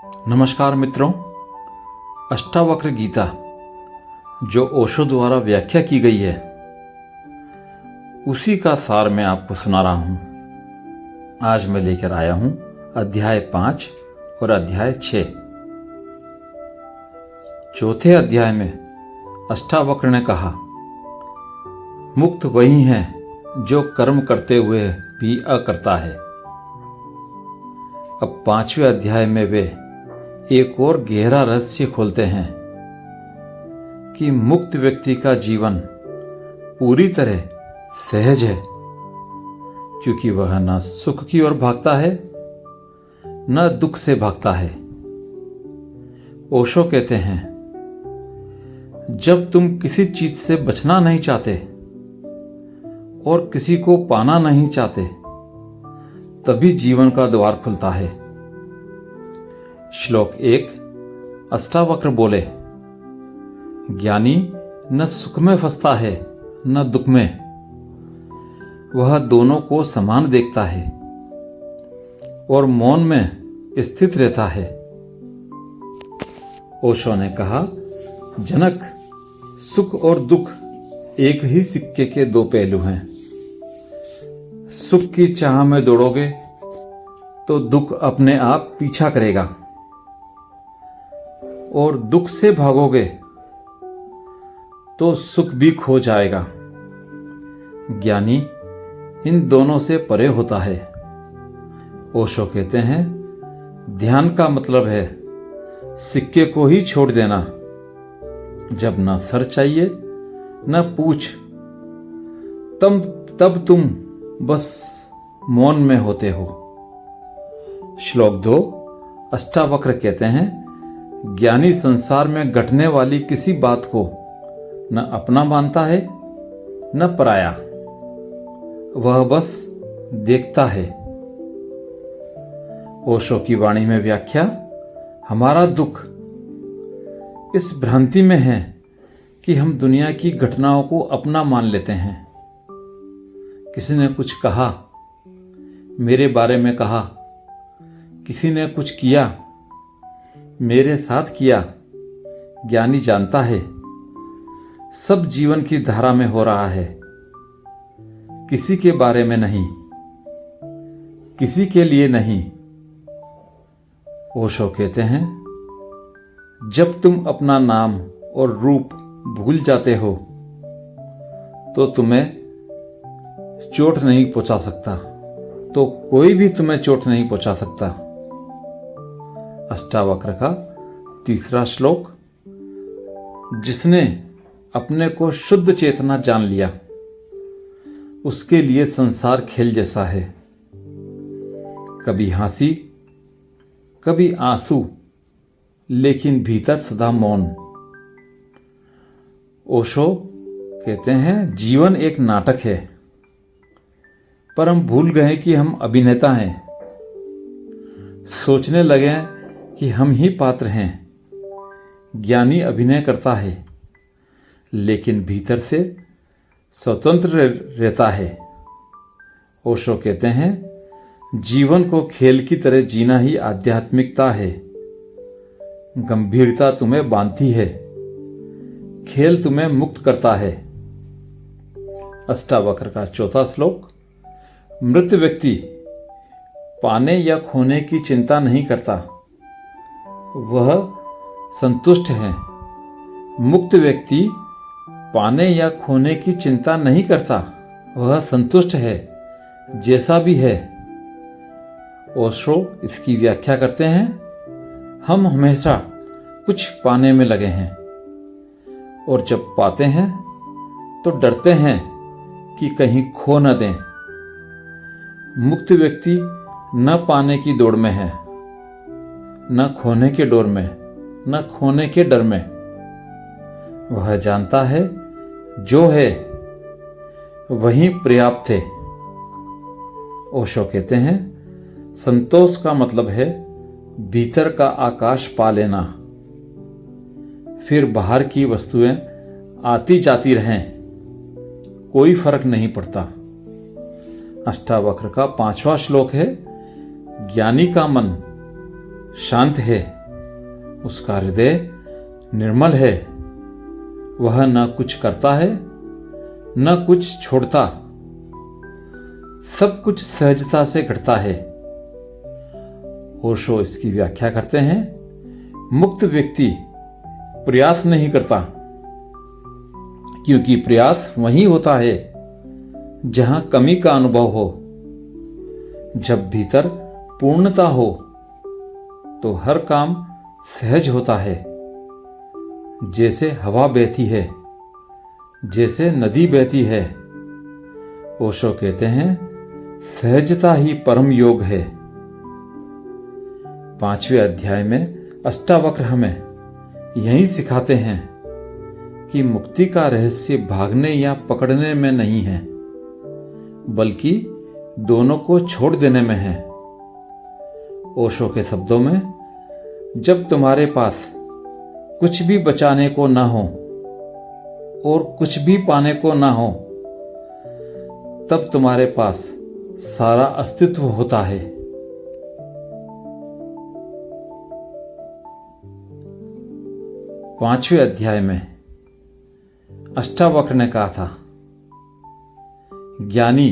नमस्कार मित्रों, अष्टावक्र गीता जो ओशो द्वारा व्याख्या की गई है उसी का सार मैं आपको सुना रहा हूं। आज मैं लेकर आया हूं अध्याय 5 और अध्याय 6। चौथे अध्याय में अष्टावक्र ने कहा, मुक्त वही है जो कर्म करते हुए भी अकर्ता है। अब 5वें अध्याय में वे एक और गहरा रहस्य खोलते हैं कि मुक्त व्यक्ति का जीवन पूरी तरह सहज है, क्योंकि वह न सुख की ओर भागता है न दुख से भागता है। ओशो कहते हैं, जब तुम किसी चीज से बचना नहीं चाहते और किसी को पाना नहीं चाहते, तभी जीवन का द्वार खुलता है। श्लोक 1। अष्टावक्र बोले, ज्ञानी न सुख में फंसता है न दुख में, वह दोनों को समान देखता है और मौन में स्थित रहता है। ओशो ने कहा, जनक, सुख और दुख एक ही सिक्के के दो पहलू हैं। सुख की चाह में दौड़ोगे तो दुख अपने आप पीछा करेगा, और दुख से भागोगे तो सुख भी खो जाएगा। ज्ञानी इन दोनों से परे होता है। ओशो कहते हैं, ध्यान का मतलब है सिक्के को ही छोड़ देना, जब न सर चाहिए न पूछ, तब तुम बस मौन में होते हो। श्लोक 2। अष्टावक्र कहते हैं, ज्ञानी संसार में घटने वाली किसी बात को न अपना मानता है न पराया, वह बस देखता है। ओशो की वाणी में व्याख्या, हमारा दुख इस भ्रांति में है कि हम दुनिया की घटनाओं को अपना मान लेते हैं। किसी ने कुछ कहा, मेरे बारे में कहा, किसी ने कुछ किया, मेरे साथ किया। ज्ञानी जानता है सब जीवन की धारा में हो रहा है, किसी के बारे में नहीं, किसी के लिए नहीं। ओशो कहते हैं, जब तुम अपना नाम और रूप भूल जाते हो तो तुम्हें चोट नहीं पहुंचा सकता, तो कोई भी तुम्हें चोट नहीं पहुंचा सकता। अष्टावक्र का 3रा श्लोक। जिसने अपने को शुद्ध चेतना जान लिया, उसके लिए संसार खेल जैसा है। कभी हंसी कभी आंसू, लेकिन भीतर सदा मौन। ओशो कहते हैं, जीवन एक नाटक है, पर हम भूल गए कि हम अभिनेता हैं। सोचने लगे कि हम ही पात्र हैं। ज्ञानी अभिनय करता है, लेकिन भीतर से स्वतंत्र रहता है। ओशो कहते हैं, जीवन को खेल की तरह जीना ही आध्यात्मिकता है। गंभीरता तुम्हें बांधती है, खेल तुम्हें मुक्त करता है। अष्टावक्र का 4था श्लोक। मृत व्यक्ति पाने या खोने की चिंता नहीं करता, वह संतुष्ट है। मुक्त व्यक्ति पाने या खोने की चिंता नहीं करता, वह संतुष्ट है जैसा भी है। ओशो इसकी व्याख्या करते हैं, हम हमेशा कुछ पाने में लगे हैं, और जब पाते हैं तो डरते हैं कि कहीं खो न दें। मुक्त व्यक्ति न पाने की दौड़ में है, न खोने के डोर में, न खोने के डर में। वह जानता है जो है वही पर्याप्त है। ओशो कहते हैं, संतोष का मतलब है भीतर का आकाश पा लेना, फिर बाहर की वस्तुएं आती जाती रहें, कोई फर्क नहीं पड़ता। अष्टावक्र का 5वां श्लोक है, ज्ञानी का मन शांत है, उसका हृदय निर्मल है, वह न कुछ करता है न कुछ छोड़ता, सब कुछ सहजता से घटता है। ओशो इसकी व्याख्या करते हैं, मुक्त व्यक्ति प्रयास नहीं करता, क्योंकि प्रयास वहीं होता है जहां कमी का अनुभव हो। जब भीतर पूर्णता हो तो हर काम सहज होता है, जैसे हवा बहती है, जैसे नदी बहती है। ओशो कहते हैं, सहजता ही परम योग है। 5वें अध्याय में अष्टावक्र हमें यही सिखाते हैं कि मुक्ति का रहस्य भागने या पकड़ने में नहीं है, बल्कि दोनों को छोड़ देने में है। ओशो के शब्दों में, जब तुम्हारे पास कुछ भी बचाने को ना हो और कुछ भी पाने को ना हो, तब तुम्हारे पास सारा अस्तित्व होता है। पांचवें अध्याय में अष्टावक्र ने कहा था, ज्ञानी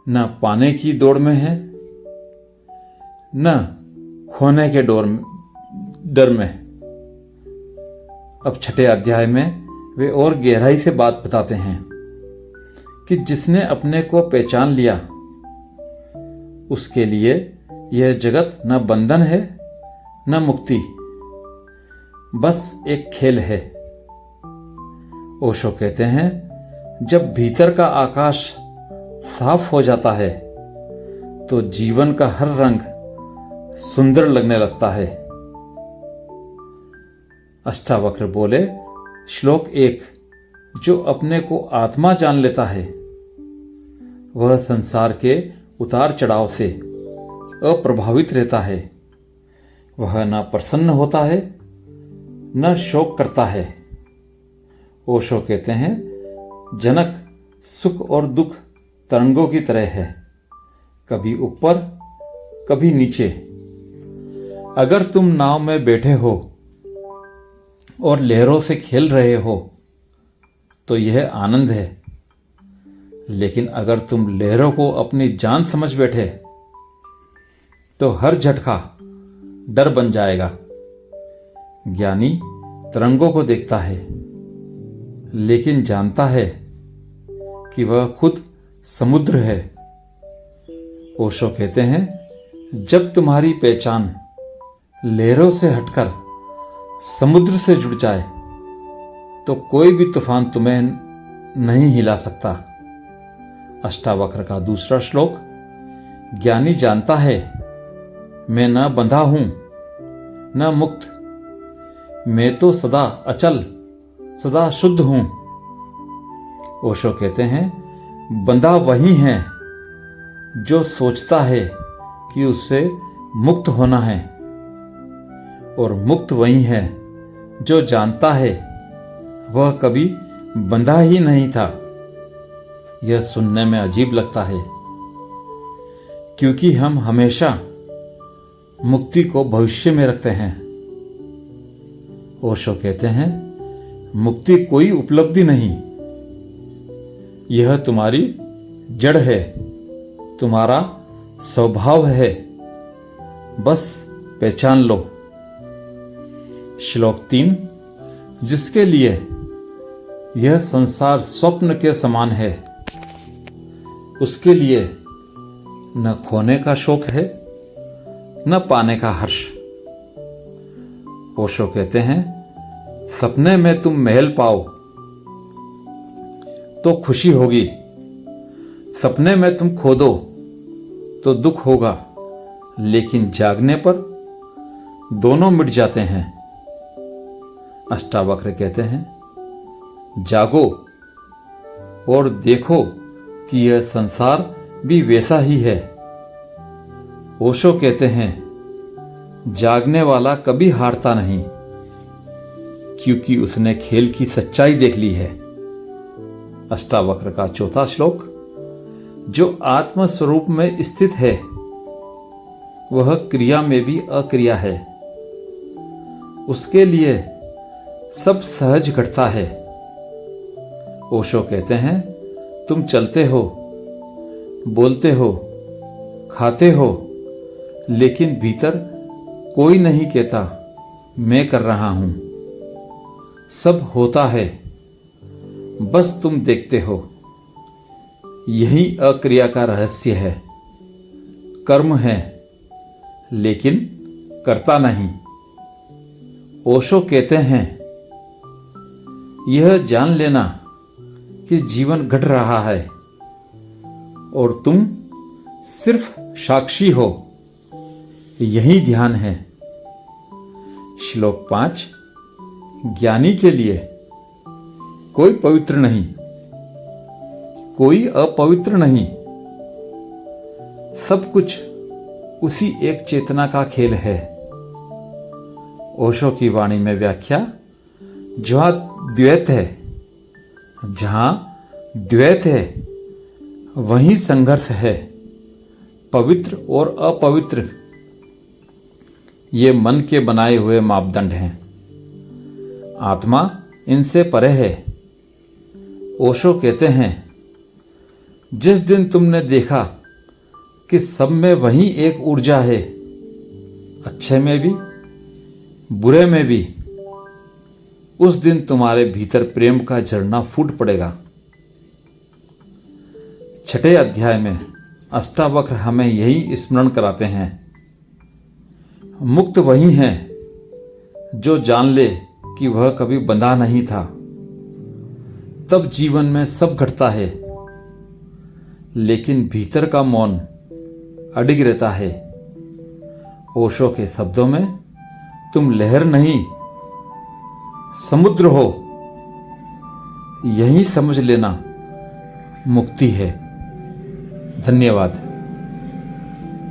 न पाने की दौड़ में है न खोने के डर में। अब 6ठे अध्याय में वे और गहराई से बात बताते हैं कि जिसने अपने को पहचान लिया, उसके लिए यह जगत न बंधन है न मुक्ति, बस एक खेल है। ओशो कहते हैं, जब भीतर का आकाश साफ हो जाता है तो जीवन का हर रंग सुंदर लगने लगता है। अष्टावक्र बोले, श्लोक 1, जो अपने को आत्मा जान लेता है वह संसार के उतार चढ़ाव से अप्रभावित रहता है। वह न प्रसन्न होता है न शोक करता है। ओशो कहते हैं, जनक सुख और दुख तरंगों की तरह है, कभी ऊपर कभी नीचे। अगर तुम नाव में बैठे हो और लहरों से खेल रहे हो तो यह आनंद है, लेकिन अगर तुम लहरों को अपनी जान समझ बैठे तो हर झटका डर बन जाएगा। ज्ञानी तरंगों को देखता है, लेकिन जानता है कि वह खुद समुद्र है। ओशो कहते हैं, जब तुम्हारी पहचान लहरों से हटकर समुद्र से जुड़ जाए तो कोई भी तूफान तुम्हें नहीं हिला सकता। अष्टावक्र का दूसरा श्लोक, ज्ञानी जानता है मैं न बंधा हूं न मुक्त, मैं तो सदा अचल सदा शुद्ध हूं। ओशो कहते हैं, बंधा वही है जो सोचता है कि उससे मुक्त होना है, और मुक्त वही है जो जानता है वह कभी बंधा ही नहीं था। यह सुनने में अजीब लगता है, क्योंकि हम हमेशा मुक्ति को भविष्य में रखते हैं। ओशो कहते हैं, मुक्ति कोई उपलब्धि नहीं, यह तुम्हारी जड़ है, तुम्हारा स्वभाव है, बस पहचान लो। श्लोक 3, जिसके लिए यह संसार स्वप्न के समान है, उसके लिए न खोने का शोक है न पाने का हर्ष। ओशो कहते हैं, सपने में तुम महल पाओ तो खुशी होगी, सपने में तुम खो दो तो दुख होगा, लेकिन जागने पर दोनों मिट जाते हैं। अष्टावक्र कहते हैं, जागो और देखो कि यह संसार भी वैसा ही है। ओशो कहते हैं, जागने वाला कभी हारता नहीं, क्योंकि उसने खेल की सच्चाई देख ली है। अष्टावक्र का चौथा श्लोक, जो आत्म स्वरूप में स्थित है वह क्रिया में भी अक्रिया है। उसके लिए सब सहज घटता है। ओशो कहते हैं, तुम चलते हो, बोलते हो, खाते हो, लेकिन भीतर कोई नहीं कहता मैं कर रहा हूं। सब होता है, बस तुम देखते हो। यही अक्रिया का रहस्य है। कर्म है, लेकिन करता नहीं। ओशो कहते हैं, यह जान लेना कि जीवन घट रहा है और तुम सिर्फ साक्षी हो, यही ध्यान है। श्लोक 5। ज्ञानी के लिए कोई पवित्र नहीं, कोई अपवित्र नहीं। सब कुछ उसी एक चेतना का खेल है। ओशो की वाणी में व्याख्या, जहां द्वैत है वहीं संघर्ष है। पवित्र और अपवित्र ये मन के बनाए हुए मापदंड हैं। आत्मा इनसे परे है। ओशो कहते हैं, जिस दिन तुमने देखा कि सब में वही एक ऊर्जा है, अच्छे में भी बुरे में भी, उस दिन तुम्हारे भीतर प्रेम का झरना फूट पड़ेगा। 6 अध्याय में अष्टावक्र हमें यही स्मरण कराते हैं। मुक्त वही है जो जान ले कि वह कभी बंधा नहीं था। तब जीवन में सब घटता है, लेकिन भीतर का मौन अडिग रहता है। ओशो के शब्दों में, तुम लहर नहीं समुद्र हो, यही समझ लेना मुक्ति है। धन्यवाद।